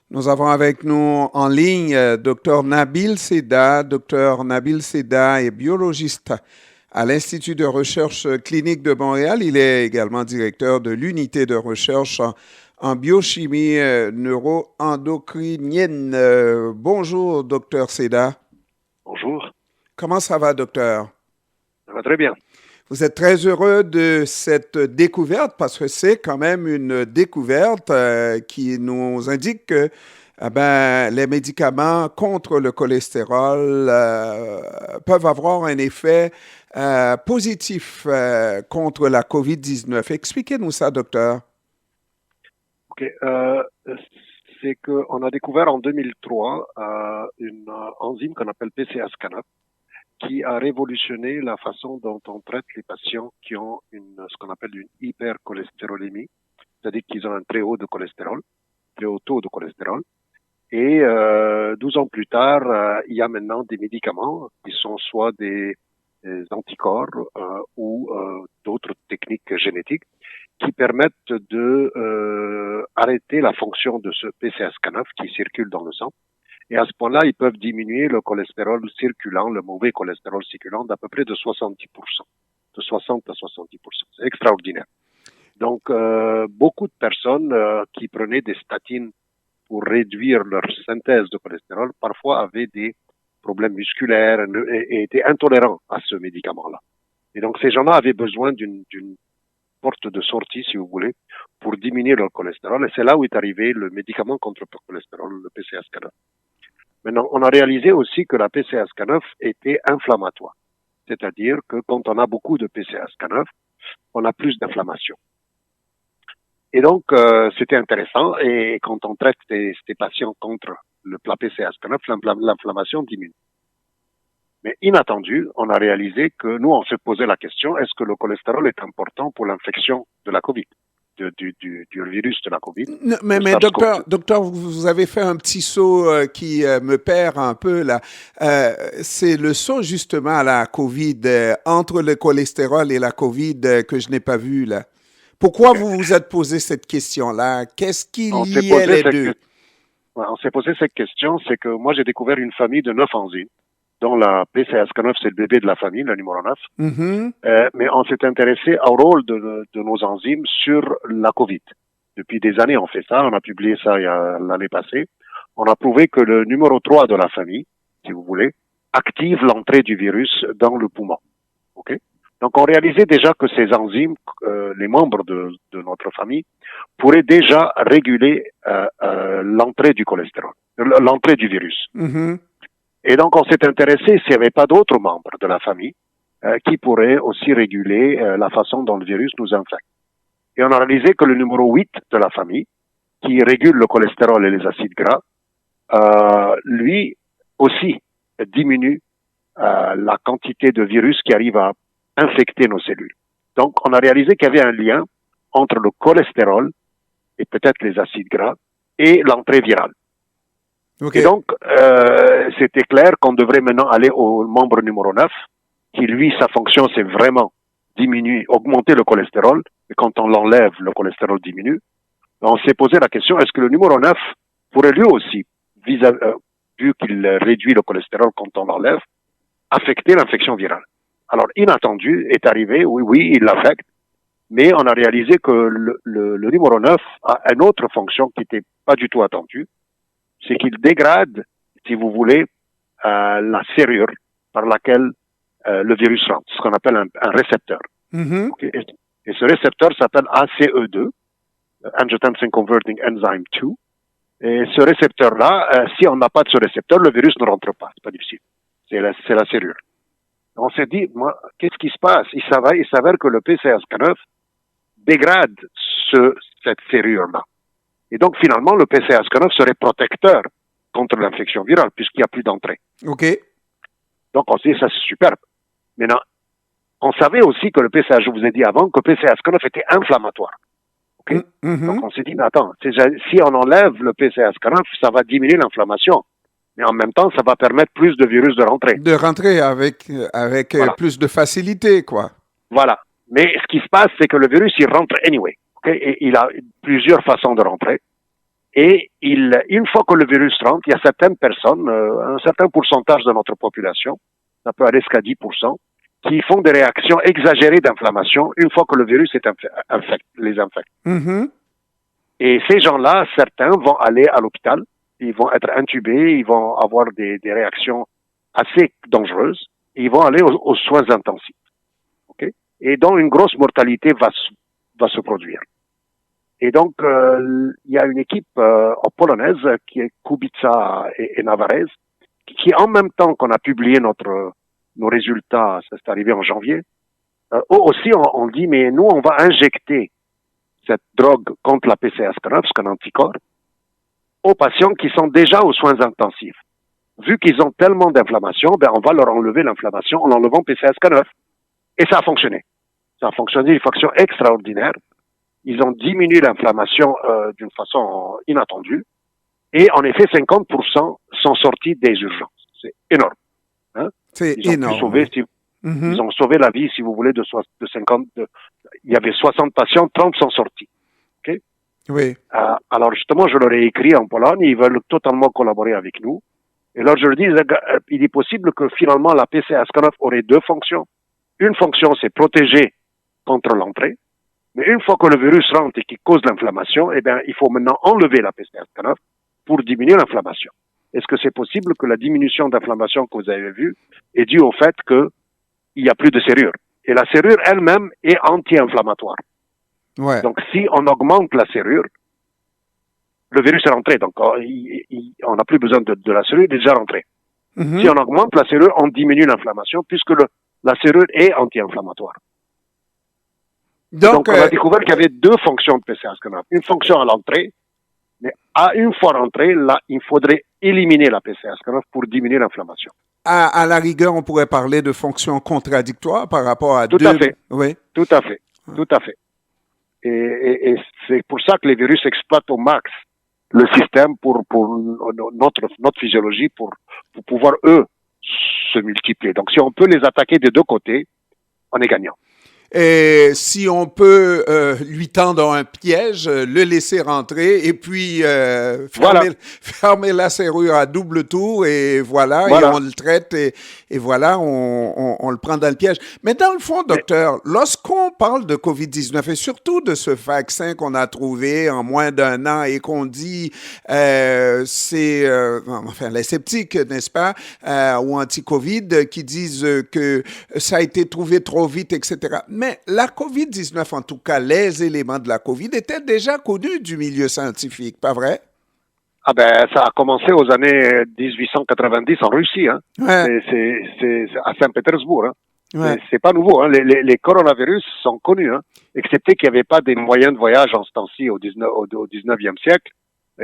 Nous avons avec nous en ligne Dr Nabil Seda. Dr Nabil Seda est biologiste à l'Institut de recherche clinique de Montréal. Il est également directeur de l'unité de recherche en biochimie neuroendocrinienne. Bonjour, Dr Seda. Bonjour, Comment ça va, docteur? ça va très bien. Vous êtes très heureux de cette découverte parce que c'est quand même une découverte qui nous indique que les médicaments contre le cholestérol peuvent avoir un effet positif contre la COVID-19. Expliquez-nous ça, docteur. Ok, c'est qu'on a découvert en 2003 une enzyme qu'on appelle PCSK9 qui a révolutionné la façon dont on traite les patients qui ont ce qu'on appelle une hypercholestérolémie, c'est-à-dire qu'ils ont un très haut de cholestérol, très haut taux de cholestérol. Et 12 ans plus tard, il y a maintenant des médicaments qui sont soit des anticorps ou d'autres techniques génétiques qui permettent de arrêter la fonction de ce PCSK9 qui circule dans le sang. Et à ce point-là, ils peuvent diminuer le cholestérol circulant, le mauvais cholestérol circulant, d'à peu près de 70%, de 60 à 70%. C'est extraordinaire. Donc, beaucoup de personnes qui prenaient des statines pour réduire leur synthèse de cholestérol, parfois avaient des problèmes musculaires et étaient intolérants à ce médicament-là. Et donc, ces gens-là avaient besoin d'une porte de sortie, si vous voulez, pour diminuer leur cholestérol. Et c'est là où est arrivé le médicament contre le cholestérol, le PCSK9. Maintenant, on a réalisé aussi que la PCSK9 était inflammatoire. C'est-à-dire que quand on a beaucoup de PCSK9, on a plus d'inflammation. Et donc, c'était intéressant. Et quand on traite ces patients contre la PCSK9, l'inflammation diminue. Mais inattendu, on a réalisé que nous, on s'est posé la question, est-ce que le cholestérol est important pour l'infection de la COVID, du virus de la COVID, Non, mais docteur, vous avez fait un petit saut qui me perd un peu là. C'est le saut justement à la COVID, entre le cholestérol et la COVID que je n'ai pas vu là. Pourquoi Okay. vous vous êtes posé cette question-là? Qu'est-ce qui On s'est liait posé les deux? on s'est posé cette question, c'est que moi, j'ai découvert une famille de 9 enzymes, dont la PCSK9, c'est le bébé de la famille, le numéro 9. Mhm. Mais on s'est intéressé au rôle de nos enzymes sur la COVID. Depuis des années, on fait ça. On a publié ça l'année passée. On a prouvé que le numéro 3 de la famille, si vous voulez, active l'entrée du virus dans le poumon. Okay? Donc, on réalisait déjà que ces enzymes, les membres de notre famille, pourraient déjà réguler l'entrée du cholestérol, l'entrée du virus. Mhm. Et donc, on s'est intéressé s'il n'y avait pas d'autres membres de la famille qui pourraient aussi réguler la façon dont le virus nous infecte. Et on a réalisé que le numéro 8 de la famille, qui régule le cholestérol et les acides gras, lui aussi diminue la quantité de virus qui arrive à infecter nos cellules. Donc, on a réalisé qu'il y avait un lien entre le cholestérol et peut-être les acides gras et l'entrée virale. OK. Et donc, c'était clair qu'on devrait maintenant aller au membre numéro 9, qui lui, sa fonction, c'est vraiment diminuer, augmenter le cholestérol. Et quand on l'enlève, le cholestérol diminue. On s'est posé la question, est-ce que le numéro 9 pourrait lui aussi, vu qu'il réduit le cholestérol quand on l'enlève, affecter l'infection virale? Alors, inattendu est arrivé, oui, il l'affecte, mais on a réalisé que le numéro 9 a une autre fonction qui n'était pas du tout attendue, c'est qu'il dégrade, si vous voulez, la serrure par laquelle le virus rentre, ce qu'on appelle un récepteur. Mhm. Okay? Et ce récepteur s'appelle ACE2, Angiotensin Converting Enzyme 2. Et ce récepteur-là, si on n'a pas de ce récepteur, le virus ne rentre pas. C'est pas difficile. C'est la serrure. On s'est dit, qu'est-ce qui se passe? Il s'avère que le PCSK9 dégrade cette serrure-là. Et donc, finalement, le PCSK9 serait protecteur contre l'infection virale, puisqu'il n'y a plus d'entrée. OK. Donc, on s'est dit, ça, c'est superbe. Maintenant, on savait aussi que je vous ai dit avant, que le PCSK9 était inflammatoire. Okay? Mm-hmm. Donc, on s'est dit, mais attends, si on enlève le PCSK9, ça va diminuer l'inflammation. Mais en même temps, ça va permettre plus de virus de rentrer. De rentrer avec voilà. Plus de facilité, quoi. Voilà. Mais ce qui se passe, c'est que le virus, il rentre anyway. Okay? Et il a plusieurs façons de rentrer. Et une fois que le virus rentre, il y a certaines personnes, un certain pourcentage de notre population, ça peut aller jusqu'à 10%, qui font des réactions exagérées d'inflammation une fois que le virus les infecte. Mhm. Et ces gens-là, certains vont aller à l'hôpital, ils vont être intubés, ils vont avoir des réactions assez dangereuses, et ils vont aller aux soins intensifs. Okay? Et donc une grosse mortalité va se produire. Et donc, il y a une équipe polonaise qui est Kubica et Navarez, qui en même temps qu'on a publié nos résultats, ça c'est arrivé en janvier, eux aussi on dit, mais nous on va injecter cette drogue contre la PCSK9, c'est un anticorps, aux patients qui sont déjà aux soins intensifs. Vu qu'ils ont tellement d'inflammation, ben on va leur enlever l'inflammation en enlevant PCSK9. Et ça a fonctionné. Ça a fonctionné d'une façon extraordinaire. Ils ont diminué l'inflammation d'une façon inattendue. Et en effet, 50% sont sortis des urgences. C'est énorme. Hein? C'est Ils ont énorme. pu sauver, ils ont sauvé la vie, si vous voulez, de 50. Il y avait 60 patients, 30 sont sortis. Okay? Oui. Alors justement, je leur ai écrit en Pologne, ils veulent totalement collaborer avec nous. Et là, je leur dis, il est possible que finalement la PCSK9 aurait deux fonctions. Une fonction, c'est protéger contre l'entrée. Mais une fois que le virus rentre et qu'il cause l'inflammation, eh bien, il faut maintenant enlever la PCSK9 pour diminuer l'inflammation. Est-ce que c'est possible que la diminution d'inflammation que vous avez vue est due au fait qu'il n'y a plus de serrure? Et la serrure elle-même est anti-inflammatoire. Ouais. Donc, si on augmente la serrure, le virus est rentré. Donc, on n'a plus besoin de la serrure, il est déjà rentré. Mhm. Si on augmente la serrure, on diminue l'inflammation puisque la serrure est anti-inflammatoire. Donc, on a découvert qu'il y avait deux fonctions de PCSK9. Une fonction à l'entrée, mais à une fois rentrée, là, il faudrait éliminer la PCSK9 pour diminuer l'inflammation. À la rigueur, on pourrait parler de fonctions contradictoires par rapport à Tout deux... à fait. Oui. Tout à fait. Tout à fait. Et c'est pour ça que les virus exploitent au max le système pour notre physiologie pour pouvoir, eux, se multiplier. Donc, si on peut les attaquer des deux côtés, on est gagnant. Et si on peut lui tendre un piège, le laisser rentrer et puis fermer la serrure à double tour et voilà. Et on le traite et voilà, on le prend dans le piège. Mais dans le fond, docteur, lorsqu'on parle de COVID-19 et surtout de ce vaccin qu'on a trouvé en moins d'un an et qu'on dit c'est enfin les sceptiques, n'est-ce pas, ou anti-COVID qui disent que ça a été trouvé trop vite, etc. Mais la COVID-19, en tout cas, les éléments de la COVID étaient déjà connus du milieu scientifique, pas vrai? Ah ben, ça a commencé aux années 1890 en Russie, hein. Ouais. C'est à Saint-Pétersbourg, hein. Ouais. C'est pas nouveau, hein. Les coronavirus sont connus, hein. Excepté qu'il n'y avait pas des moyens de voyage en ce temps-ci au 19e siècle.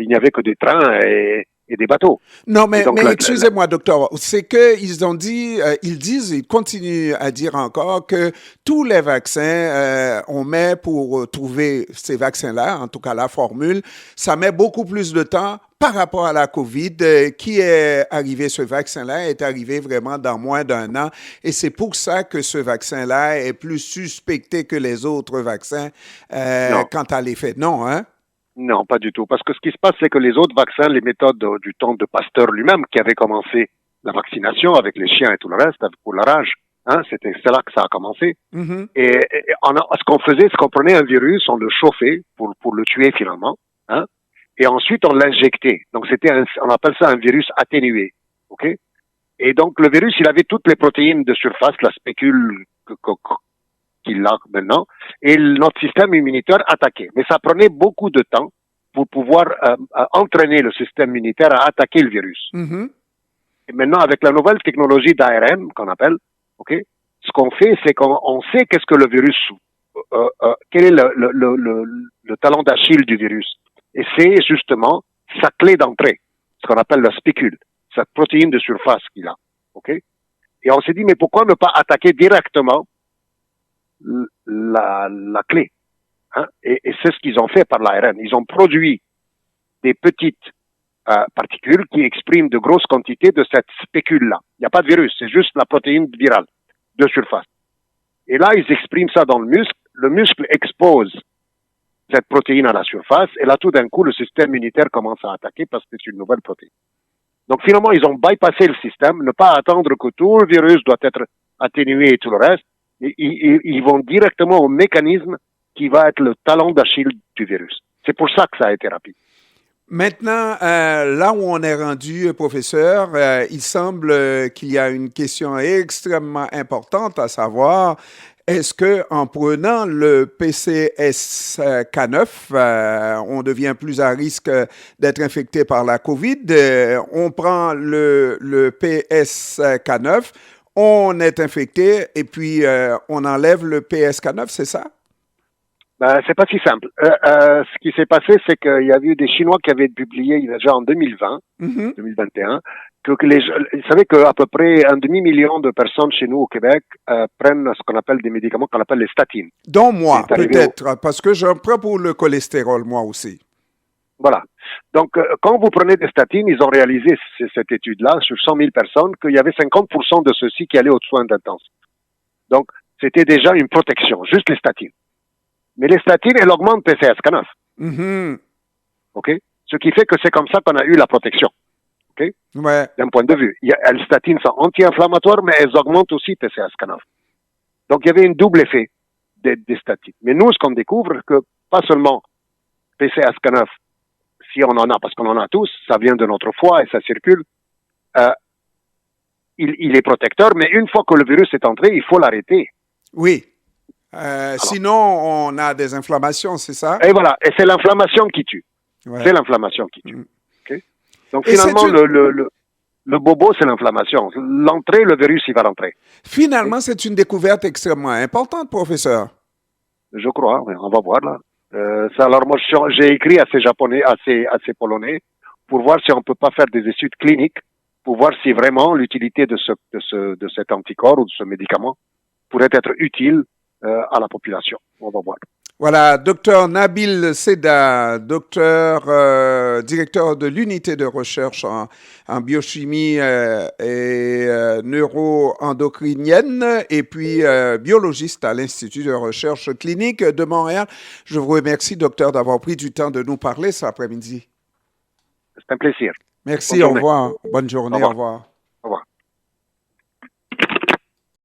Il n'y avait que des trains et des bateaux. Non, mais excusez-moi, docteur, c'est qu'ils ont dit, ils continuent à dire encore que tous les vaccins, on met pour trouver ces vaccins-là, en tout cas la formule, ça met beaucoup plus de temps par rapport à la COVID. Qui est arrivé, ce vaccin-là est arrivé vraiment dans moins d'un an et c'est pour ça que ce vaccin-là est plus suspecté que les autres vaccins quant à l'effet. Non, hein? Non, pas du tout. Parce que ce qui se passe, c'est que les autres vaccins, les méthodes du temps de Pasteur lui-même, qui avait commencé la vaccination avec les chiens et tout le reste, pour la rage, hein, c'est là que ça a commencé. Mm-hmm. Et ce qu'on faisait, c'est qu'on prenait un virus, on le chauffait pour le tuer finalement, hein, et ensuite on l'injectait. Donc on appelle ça un virus atténué, ok? Et donc le virus, il avait toutes les protéines de surface, la spécule qu'il a maintenant, et notre système immunitaire attaquait. Mais ça prenait beaucoup de temps pour pouvoir entraîner le système immunitaire à attaquer le virus. Mm-hmm. Et maintenant, avec la nouvelle technologie d'ARN qu'on appelle, ok, ce qu'on fait, c'est qu'on sait qu'est-ce que le virus, quel est le talon d'Achille du virus. Et c'est justement sa clé d'entrée, ce qu'on appelle la spécule, cette protéine de surface qu'il a, ok. Et on s'est dit, mais pourquoi ne pas attaquer directement la clé, hein? Et c'est ce qu'ils ont fait par l'ARN. Ils ont produit des petites particules qui expriment de grosses quantités de cette spécule-là. Il n'y a pas de virus, c'est juste la protéine virale de surface. Et là, ils expriment ça dans le muscle. Le muscle expose cette protéine à la surface, et là, tout d'un coup, le système immunitaire commence à attaquer parce que c'est une nouvelle protéine. Donc, finalement, ils ont bypassé le système, ne pas attendre que tout le virus doit être atténué et tout le reste. Ils vont directement au mécanisme qui va être le talon d'Achille du virus. C'est pour ça que ça a été rapide. Maintenant, là où on est rendu, professeur, il semble qu'il y a une question extrêmement importante à savoir, est-ce que en prenant le PCSK9, on devient plus à risque d'être infecté par la COVID? On prend le PSK9, on est infecté et puis on enlève le PSK9, c'est ça? Ben, c'est pas si simple. Ce qui s'est passé, c'est qu'il y a eu des Chinois qui avaient publié déjà en 2020, 2021, vous savez qu'à peu près 1,5 million de personnes chez nous au Québec prennent ce qu'on appelle des médicaments qu'on appelle les statines. Dont moi, peut-être, parce que j'en prends pour le cholestérol, moi aussi. Voilà. Donc, quand vous prenez des statines, ils ont réalisé cette étude-là sur 100 000 personnes qu'il y avait 50% de ceux-ci qui allaient aux soins intensifs. Donc, c'était déjà une protection, juste les statines. Mais les statines, elles augmentent PCSK9. OK? Ce qui fait que c'est comme ça qu'on a eu la protection. OK? Ouais. D'un point de vue. Les statines sont anti-inflammatoires, mais elles augmentent aussi PCSK9. Donc, il y avait un double effet des statines. Mais nous, ce qu'on découvre, que pas seulement PCSK9, si on en a, parce qu'on en a tous, ça vient de notre foie et ça circule, il est protecteur, mais une fois que le virus est entré, il faut l'arrêter. Oui. Sinon, on a des inflammations, c'est ça? Et voilà, et c'est l'inflammation qui tue. Ouais. C'est l'inflammation qui tue. Okay? Donc finalement, le bobo, c'est l'inflammation. L'entrée, le virus, il va rentrer. Finalement, c'est une découverte extrêmement importante, professeur. Je crois, on va voir là. Alors moi, j'ai écrit à ces Japonais, à ces Polonais, pour voir si on peut pas faire des études cliniques, pour voir si vraiment l'utilité de cet anticorps ou de ce médicament pourrait être utile à la population. On va voir. Voilà, docteur Nabil Seda, directeur de l'unité de recherche en biochimie et neuroendocrinienne et puis biologiste à l'Institut de recherche clinique de Montréal. Je vous remercie, docteur, d'avoir pris du temps de nous parler cet après-midi. C'est un plaisir. Merci, au revoir. Bonne journée, au revoir.